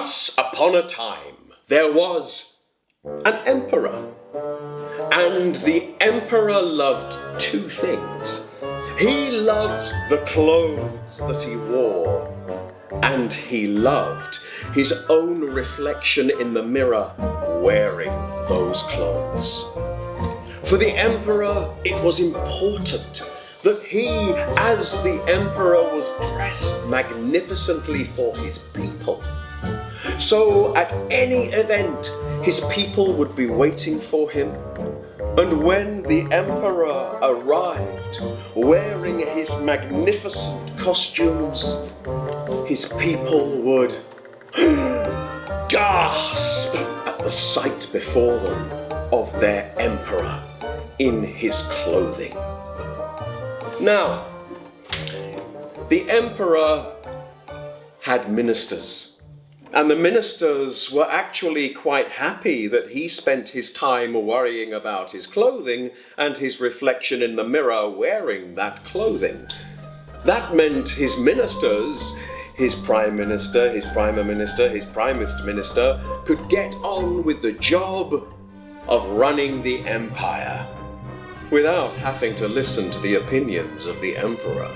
Once upon a time, there was an emperor. And the emperor loved two things. He loved the clothes that he wore, and he loved his own reflection in the mirror wearing those clothes. For the emperor, it was important that he, as the emperor, was dressed magnificently for his people. So at any event, his people would be waiting for him. And when the emperor arrived, wearing his magnificent costumes, his people would gasp at the sight before them of their emperor in his clothing. Now, the emperor had ministers. And the ministers were actually quite happy that he spent his time worrying about his clothing and his reflection in the mirror wearing that clothing. That meant his ministers, his prime minister, his prime minister, his primest minister, could get on with the job of running the empire without having to listen to the opinions of the emperor,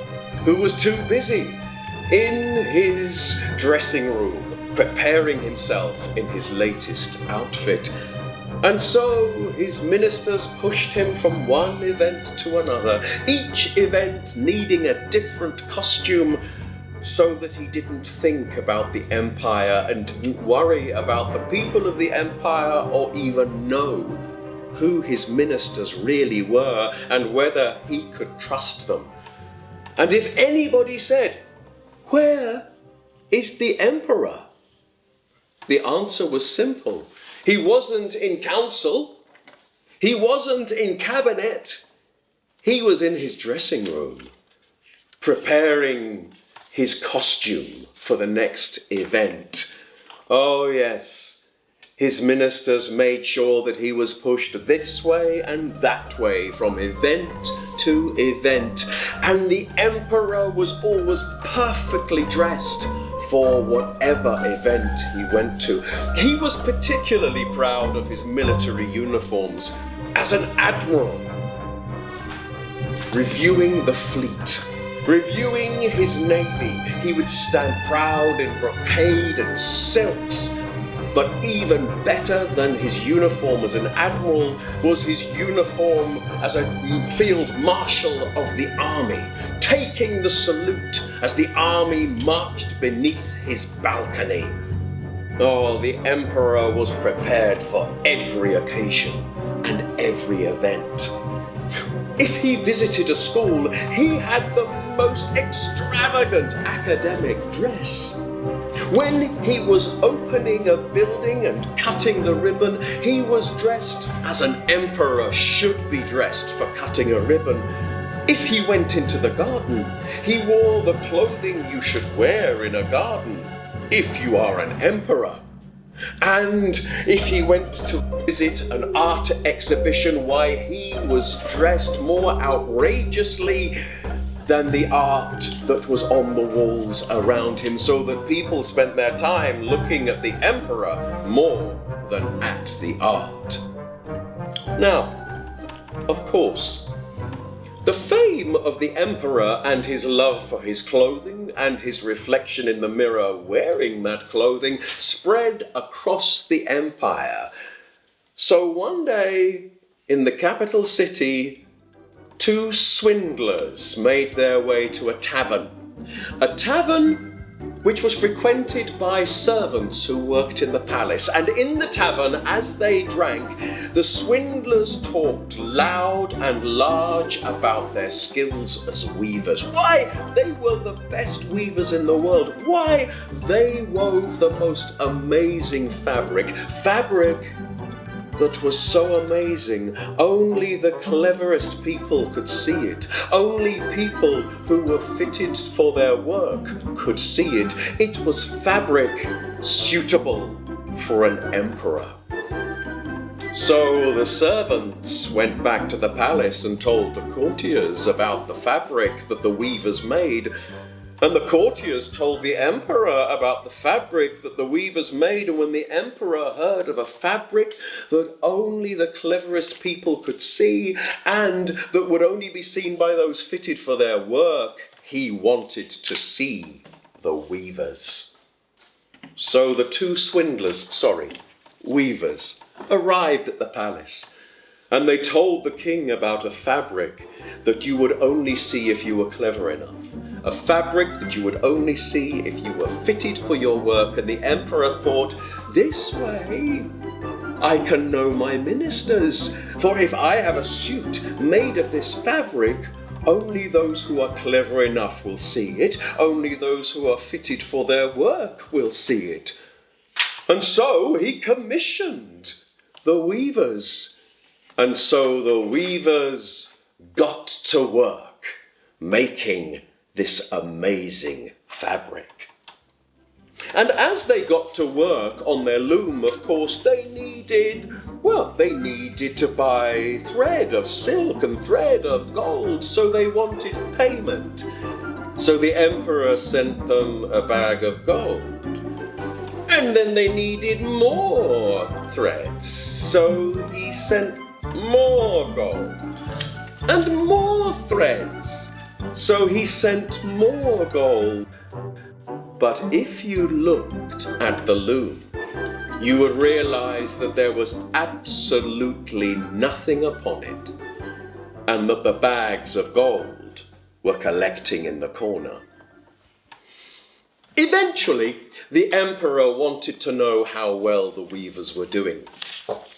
who was too busy in his dressing room, preparing himself in his latest outfit. And so his ministers pushed him from one event to another, each event needing a different costume so that he didn't think about the empire and didn't worry about the people of the empire or even know who his ministers really were and whether he could trust them. And if anybody said, "Where is the emperor?" the answer was simple. He wasn't in council. He wasn't in cabinet. He was in his dressing room, preparing his costume for the next event. Oh yes, his ministers made sure that he was pushed this way and that way from event to event. And the emperor was always perfectly dressed for whatever event he went to. He was particularly proud of his military uniforms. As an admiral, reviewing the fleet, reviewing his navy, he would stand proud in brocade and silks. But even better than his uniform as an admiral was his uniform as a field marshal of the army, taking the salute as the army marched beneath his balcony. Oh, the emperor was prepared for every occasion and every event. If he visited a school, he had the most extravagant academic dress. When he was opening a building and cutting the ribbon, he was dressed as an emperor should be dressed for cutting a ribbon. If he went into the garden, he wore the clothing you should wear in a garden if you are an emperor. And if he went to visit an art exhibition, why, he was dressed more outrageously than the art that was on the walls around him, so that people spent their time looking at the emperor more than at the art. Now, of course, the fame of the emperor and his love for his clothing and his reflection in the mirror wearing that clothing spread across the empire. So one day in the capital city, two swindlers made their way to a tavern which was frequented by servants who worked in the palace. And in the tavern, as they drank, the swindlers talked loud and large about their skills as weavers. Why, they were the best weavers in the world. Why, they wove the most amazing fabric that was so amazing, only the cleverest people could see it. Only people who were fitted for their work could see it. It was fabric suitable for an emperor. So the servants went back to the palace and told the courtiers about the fabric that the weavers made. And the courtiers told the emperor about the fabric that the weavers made, and when the emperor heard of a fabric that only the cleverest people could see, and that would only be seen by those fitted for their work, he wanted to see the weavers. So the two weavers, arrived at the palace, and they told the king about a fabric that you would only see if you were clever enough. A fabric that you would only see if you were fitted for your work. And the emperor thought, this way I can know my ministers. For if I have a suit made of this fabric, only those who are clever enough will see it. Only those who are fitted for their work will see it. And so he commissioned the weavers. And so the weavers got to work making this amazing fabric. And as they got to work on their loom, of course, they needed to buy thread of silk and thread of gold, so they wanted payment. So the emperor sent them a bag of gold. And then they needed more thread, so he sent more gold and more threads. So he sent more gold. But if you looked at the loom, you would realize that there was absolutely nothing upon it, and that the bags of gold were collecting in the corner. Eventually, the emperor wanted to know how well the weavers were doing,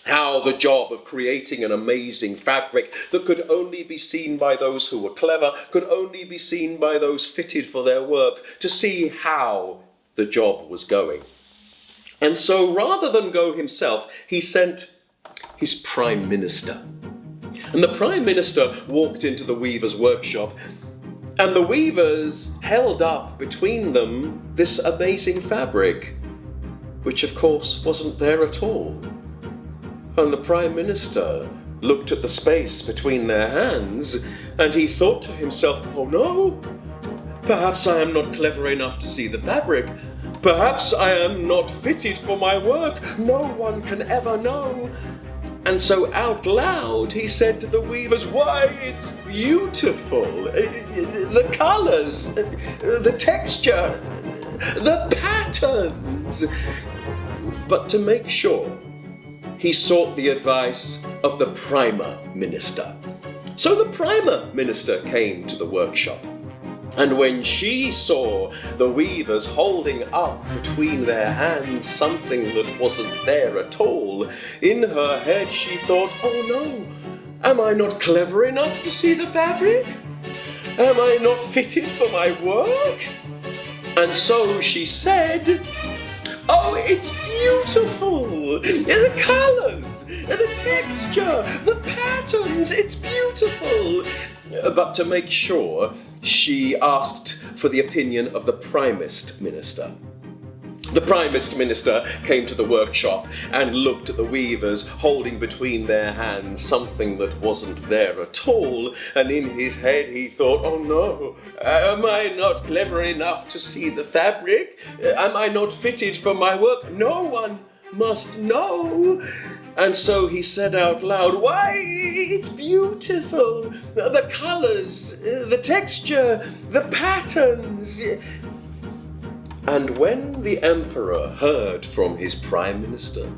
how the job of creating an amazing fabric that could only be seen by those who were clever, could only be seen by those fitted for their work, to see how the job was going. And so rather than go himself, he sent his prime minister. And the prime minister walked into the weaver's workshop, and the weavers held up between them this amazing fabric, which of course wasn't there at all. And the Prime Minister looked at the space between their hands, and he thought to himself, oh no, perhaps I am not clever enough to see the fabric. Perhaps I am not fitted for my work. No one can ever know. And so out loud he said to the weavers, why, it's beautiful. The colours, the texture, the patterns. But to make sure, he sought the advice of the Primer Minister. So the Primer Minister came to the workshop, and when she saw the weavers holding up between their hands something that wasn't there at all, in her head she thought, oh no, am I not clever enough to see the fabric? Am I not fitted for my work? And so she said, oh, it's beautiful! The colours, the texture, the patterns, it's beautiful! But to make sure, she asked for the opinion of the Primest Minister. The Primest Minister came to the workshop and looked at the weavers holding between their hands something that wasn't there at all, and in his head he thought, oh no, am I not clever enough to see the fabric? Am I not fitted for my work? No one must know. And so he said out loud, why, it's beautiful. The colours, the texture, the patterns. And when the emperor heard from his prime minister,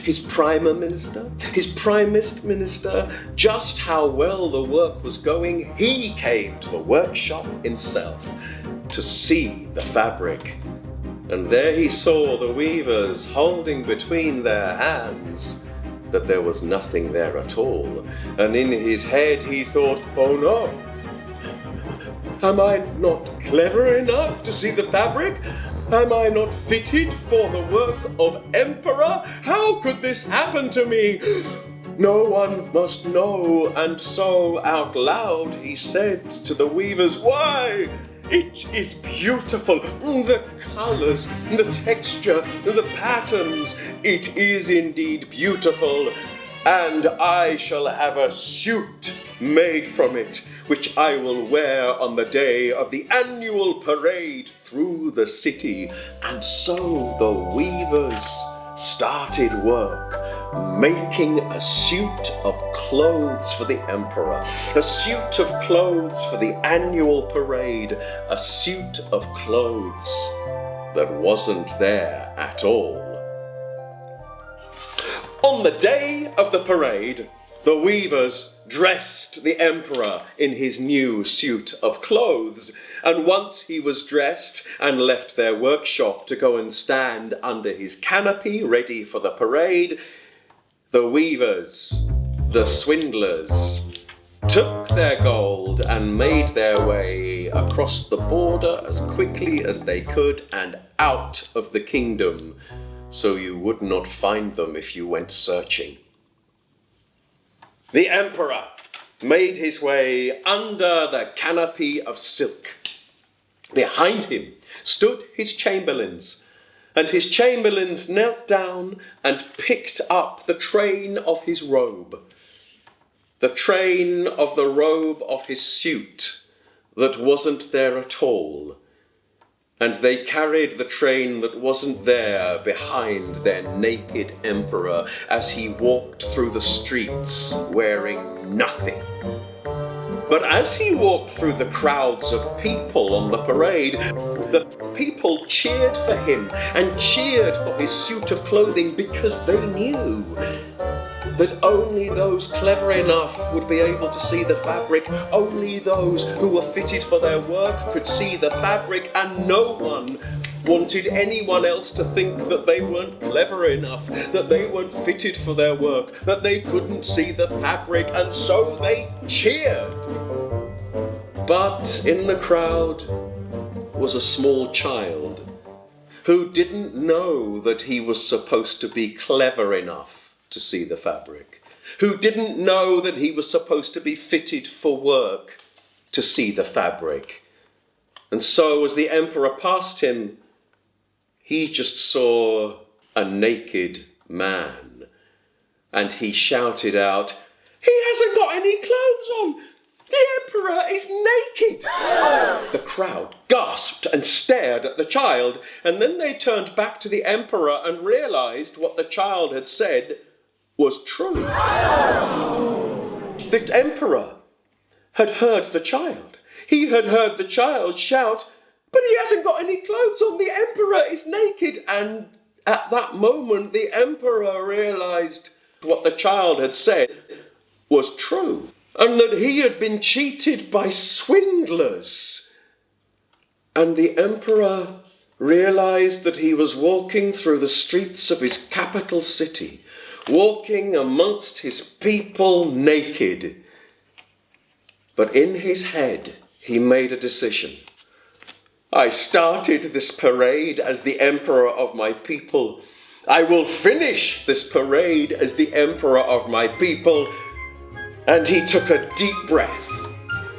his primer minister, his primest minister, just how well the work was going, he came to the workshop himself to see the fabric. And there he saw the weavers holding between their hands that there was nothing there at all. And in his head he thought, oh no, am I not clever enough to see the fabric? Am I not fitted for the work of emperor? How could this happen to me? No one must know. And so out loud he said to the weavers, why, it is beautiful. The colours, the texture, the patterns, it is indeed beautiful. and I shall have a suit made from it, which I will wear on the day of the annual parade through the city. And so the weavers started work, making a suit of clothes for the emperor, a suit of clothes for the annual parade, a suit of clothes that wasn't there at all. On the day of the parade, the weavers dressed the emperor in his new suit of clothes, and once he was dressed and left their workshop to go and stand under his canopy ready for the parade, the weavers, the swindlers, took their gold and made their way across the border as quickly as they could and out of the kingdom, so you would not find them if you went searching. The emperor made his way under the canopy of silk. Behind him stood his chamberlains, and his chamberlains knelt down and picked up the train of his robe, the train of the robe of his suit that wasn't there at all. And they carried the train that wasn't there behind their naked emperor as he walked through the streets wearing nothing. But as he walked through the crowds of people on the parade, the people cheered for him and cheered for his suit of clothing, because they knew that only those clever enough would be able to see the fabric. Only those who were fitted for their work could see the fabric, and no one wanted anyone else to think that they weren't clever enough, that they weren't fitted for their work, that they couldn't see the fabric, and so they cheered. But in the crowd was a small child who didn't know that he was supposed to be clever enough to see the fabric, who didn't know that he was supposed to be fitted for work to see the fabric. And so as the emperor passed him, he just saw a naked man, and he shouted out, "He hasn't got any clothes on! The emperor is naked!" The crowd gasped and stared at the child, and then they turned back to the emperor and realized what the child had said was true. The emperor had heard the child. He had heard the child shout, "But he hasn't got any clothes on, the emperor is naked!" And at that moment, the emperor realized what the child had said was true, and that he had been cheated by swindlers. And the emperor realized that he was walking through the streets of his capital city, walking amongst his people naked. But in his head, he made a decision. I started this parade as the emperor of my people. I will finish this parade as the emperor of my people. And he took a deep breath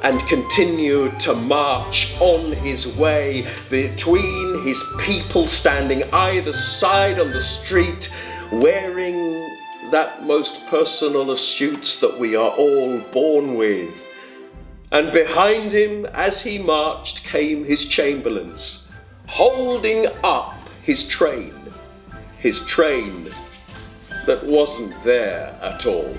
and continued to march on his way between his people, standing either side on the street, wearing that most personal of suits that we are all born with. And behind him, as he marched, came his chamberlains, holding up his train that wasn't there at all.